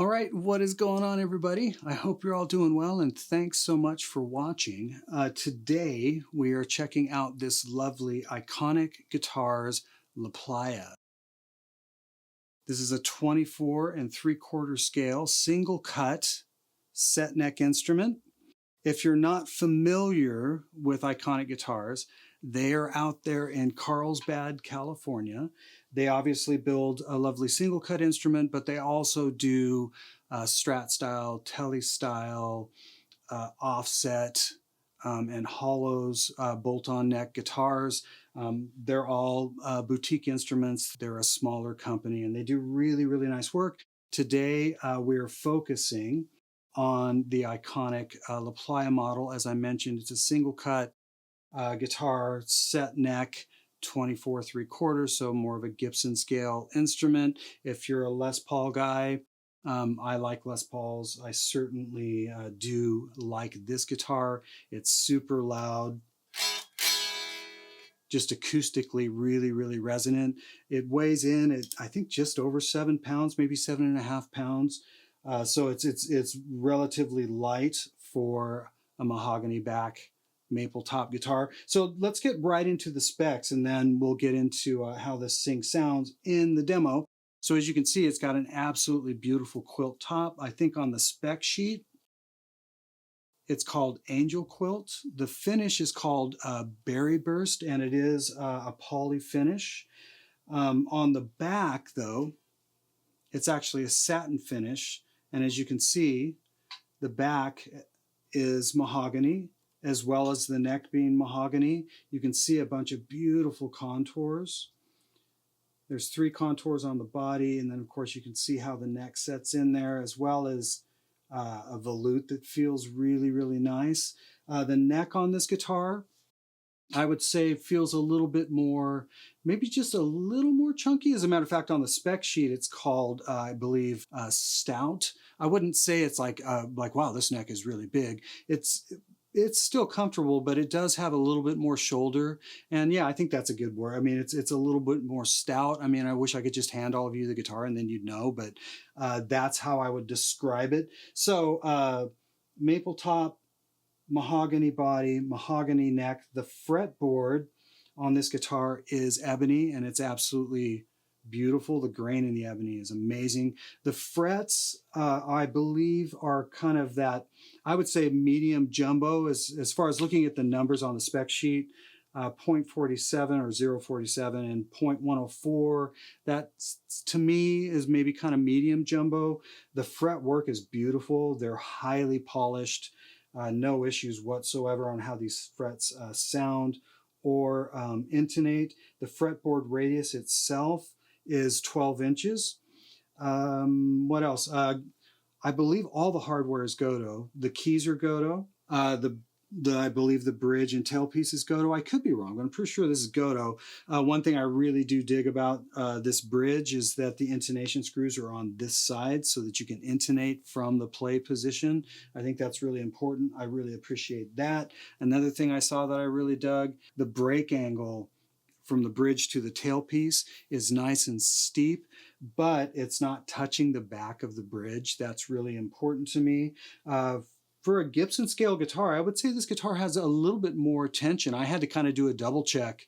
All right, what is going on, everybody? I hope you're all doing well, and thanks so much for watching. Today, we are checking out this lovely Iconic Guitars La Playa. This is a 24 3/4 scale, single cut, set neck instrument. If you're not familiar with Iconic Guitars, they are out there in Carlsbad, California. They obviously build a lovely single cut instrument, but they also do Strat style, Tele style, offset, and hollows, bolt-on neck guitars. They're all boutique instruments. They're a smaller company and they do really, really nice work. Today, we're focusing on the Iconic La Playa model. As I mentioned, it's a single cut guitar, set neck, 24 3/4, so more of a Gibson scale instrument. If you're a Les Paul guy, I like Les Pauls. I certainly do like this guitar. It's super loud, just acoustically really, really resonant. It weighs in at, I think, just over 7 pounds, maybe 7.5 pounds. So it's relatively light for a mahogany back maple top guitar. So let's get right into the specs, and then we'll get into how this thing sounds in the demo. So as you can see, it's got an absolutely beautiful quilt top. I think on the spec sheet, it's called Angel Quilt. The finish is called Berry Burst, and it is a poly finish. On the back, though, it's actually a satin finish. And as you can see, the back is mahogany, as well as the neck being mahogany. You can see a bunch of beautiful contours. There's 3 contours on the body, and then of course you can see how the neck sets in there, as well as a volute that feels really, really nice. The neck on this guitar, I would say, feels a little bit more, maybe just a little more chunky. As a matter of fact, on the spec sheet, it's called, I believe, stout. I wouldn't say it's like, wow, this neck is really big. It's still comfortable, but it does have a little bit more shoulder. And yeah, I think that's a good word. I mean, it's a little bit more stout. I mean, I wish I could just hand all of you the guitar and then you'd know, but that's how I would describe it. So maple top, mahogany body, mahogany neck. The fretboard on this guitar is ebony, and it's absolutely beautiful. The grain in the ebony is amazing. The frets, I believe, are kind of that, I would say, medium jumbo as far as looking at the numbers on the spec sheet. 0.47 or 0.47 and 0.104. That, to me, is maybe kind of medium jumbo. The fret work is beautiful. They're highly polished. No issues whatsoever on how these frets sound or intonate. The fretboard radius itself is 12 inches. What else? I believe all the hardware is Goto. The keys are Goto. I believe the bridge and tailpiece is Goto. I could be wrong, but I'm pretty sure this is Goto. One thing I really do dig about this bridge is that the intonation screws are on this side so that you can intonate from the play position. I think that's really important. I really appreciate that. Another thing I saw that I really dug, the break angle from the bridge to the tailpiece is nice and steep, but it's not touching the back of the bridge. That's really important to me. For a Gibson scale guitar, I would say this guitar has a little bit more tension. I had to kind of do a double check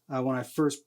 when I first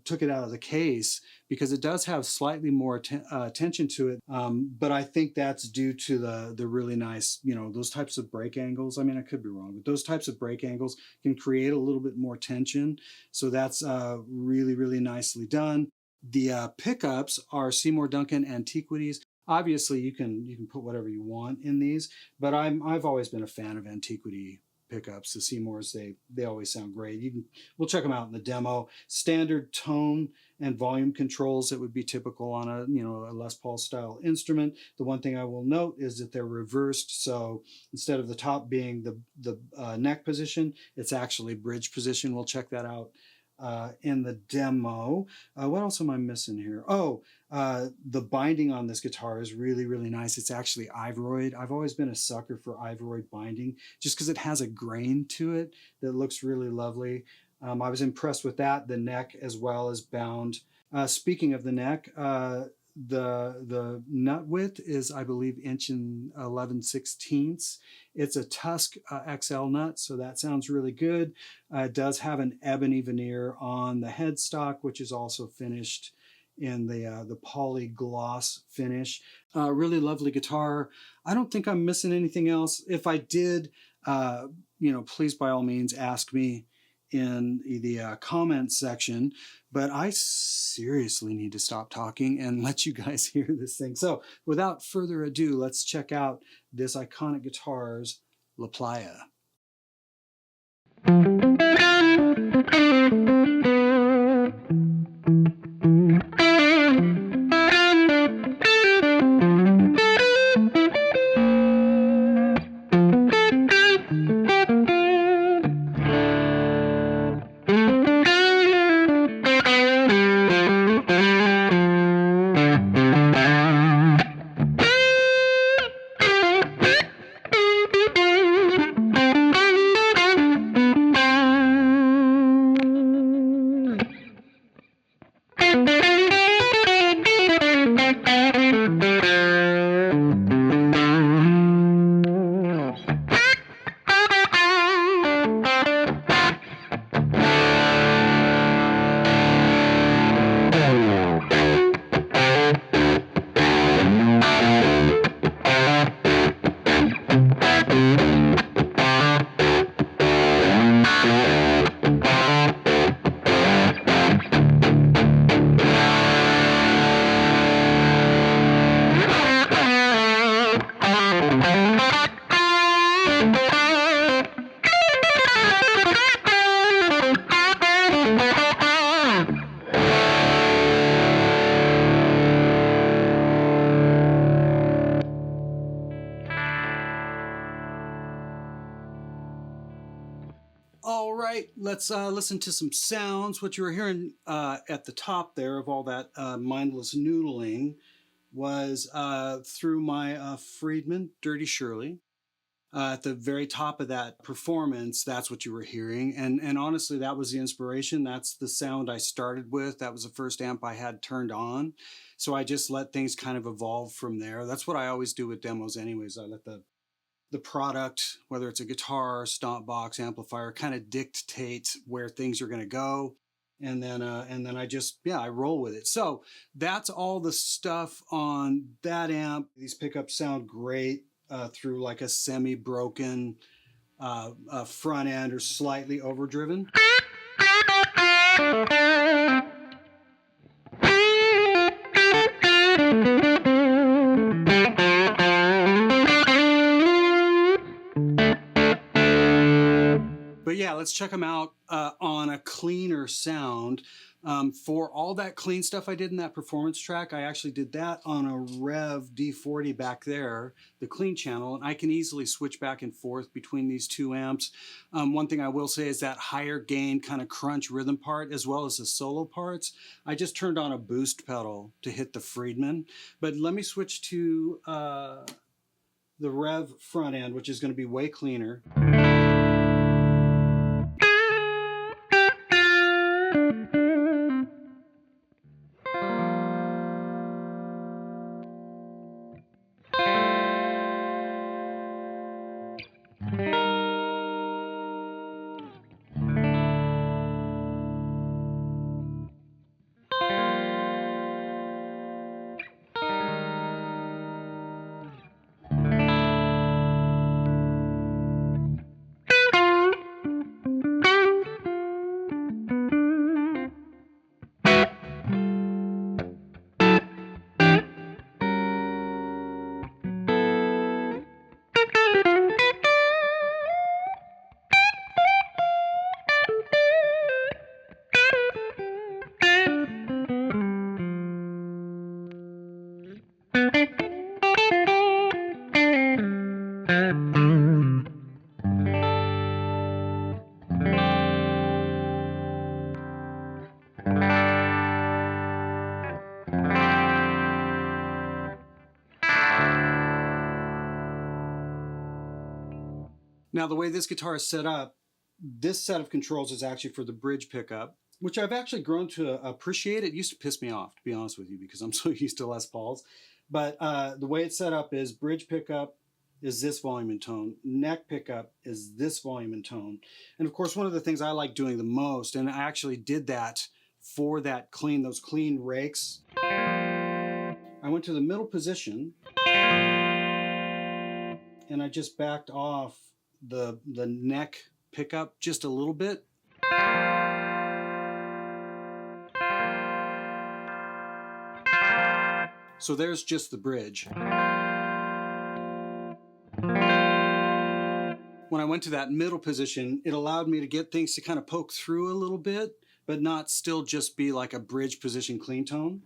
took it out of the case, because it does have slightly more tension to it. But I think that's due to the really nice, those types of break angles. I mean, I could be wrong, but those types of break angles can create a little bit more tension. So that's really, really nicely done. The pickups are Seymour Duncan Antiquities. Obviously, you can put whatever you want in these, but I've always been a fan of Antiquity pickups. The Seymours, they always sound great. We'll check them out in the demo. Standard tone and volume controls that would be typical on a Les Paul style instrument. The one thing I will note is that they're reversed. So instead of the top being the neck position, it's actually bridge position. We'll check that out in the demo. What else am I missing here? The binding on this guitar is really, really nice. It's actually Ivoroid. I've always been a sucker for Ivoroid binding just because it has a grain to it that looks really lovely. I was impressed with that. The neck as well is bound. Speaking of the neck, the nut width is, I believe, inch and 11/16. It's a Tusk XL nut, so that sounds really good. It does have an ebony veneer on the headstock, which is also finished in the poly gloss finish. Really lovely guitar. I don't think I'm missing anything else. If I did, please by all means ask me in the comments section. But I seriously need to stop talking and let you guys hear this thing. So without further ado, let's check out this iconic guitar's La Playa. All right, let's listen to some sounds. What you were hearing at the top there of all that mindless noodling was through my Friedman Dirty Shirley. At the very top of that performance, that's what you were hearing. And honestly, that was the inspiration. That's the sound I started with. That was the first amp I had turned on. So I just let things kind of evolve from there. That's what I always do with demos anyways. I let the product, whether it's a guitar, stomp box, amplifier, kind of dictate where things are going to go. And then I just, I roll with it. So that's all the stuff on that amp. These pickups sound great through like a semi-broken front end or slightly overdriven. But yeah, let's check them out on a cleaner sound. For all that clean stuff I did in that performance track, I actually did that on a Rev D40 back there, the clean channel, and I can easily switch back and forth between these two amps. One thing I will say is that higher gain kind of crunch rhythm part, as well as the solo parts, I just turned on a boost pedal to hit the Friedman. But let me switch to the Rev front end, which is going to be way cleaner. Now, the way this guitar is set up, this set of controls is actually for the bridge pickup. which I've actually grown to appreciate. It used to piss me off, to be honest with you, because I'm so used to Les Pauls. But the way it's set up is bridge pickup is this volume and tone, neck pickup is this volume and tone. And of course, one of the things I like doing the most, and I actually did that for that those clean rakes, I went to the middle position and I just backed off the neck pickup just a little bit. So there's just the bridge. When I went to that middle position, it allowed me to get things to kind of poke through a little bit, but not still just be like a bridge position clean tone.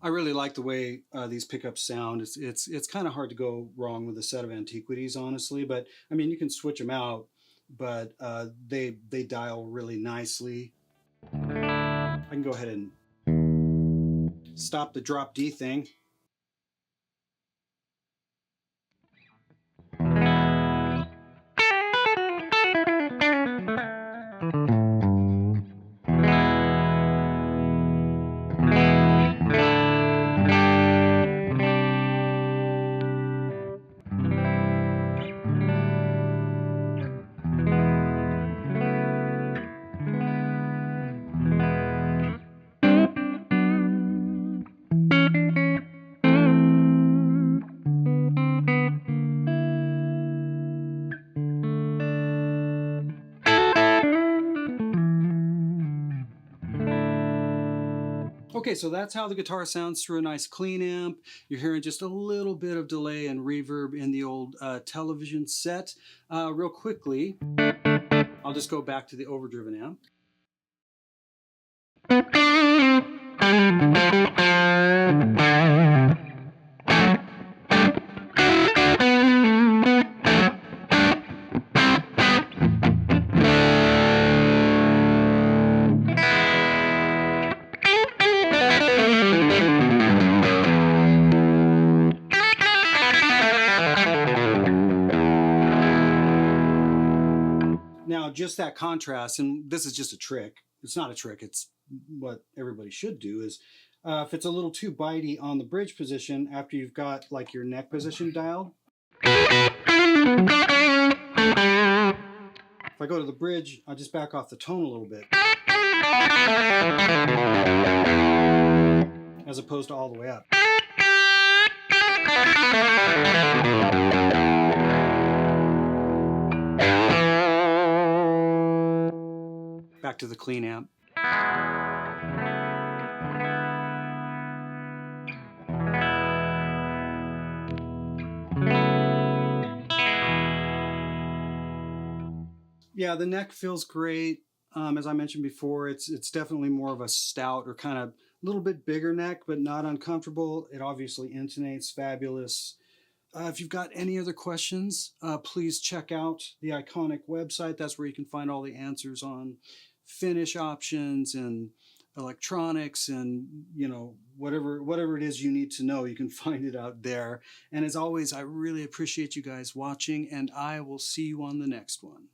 I really like the way these pickups sound. It's kind of hard to go wrong with a set of Antiquities, honestly. But I mean, you can switch them out, but they dial really nicely. I can go ahead and stop the drop D thing. Okay, so that's how the guitar sounds through a nice clean amp. You're hearing just a little bit of delay and reverb in the old television set. Real quickly, I'll just go back to the overdriven amp. Now, just that contrast, and this is just a trick. It's not a trick. It's what everybody should do is if it's a little too bitey on the bridge position after you've got like your neck position dialed. If I go to the bridge, I'll just back off the tone a little bit. As opposed to all the way up. Back to the clean amp. Yeah, the neck feels great. As I mentioned before, it's definitely more of a stout or kind of a little bit bigger neck, but not uncomfortable. It obviously intonates fabulous. If you've got any other questions, please check out the Iconic website. That's where you can find all the answers on finish options and electronics and whatever it is you need to know, you can find it out there. And as always, I really appreciate you guys watching, and I will see you on the next one.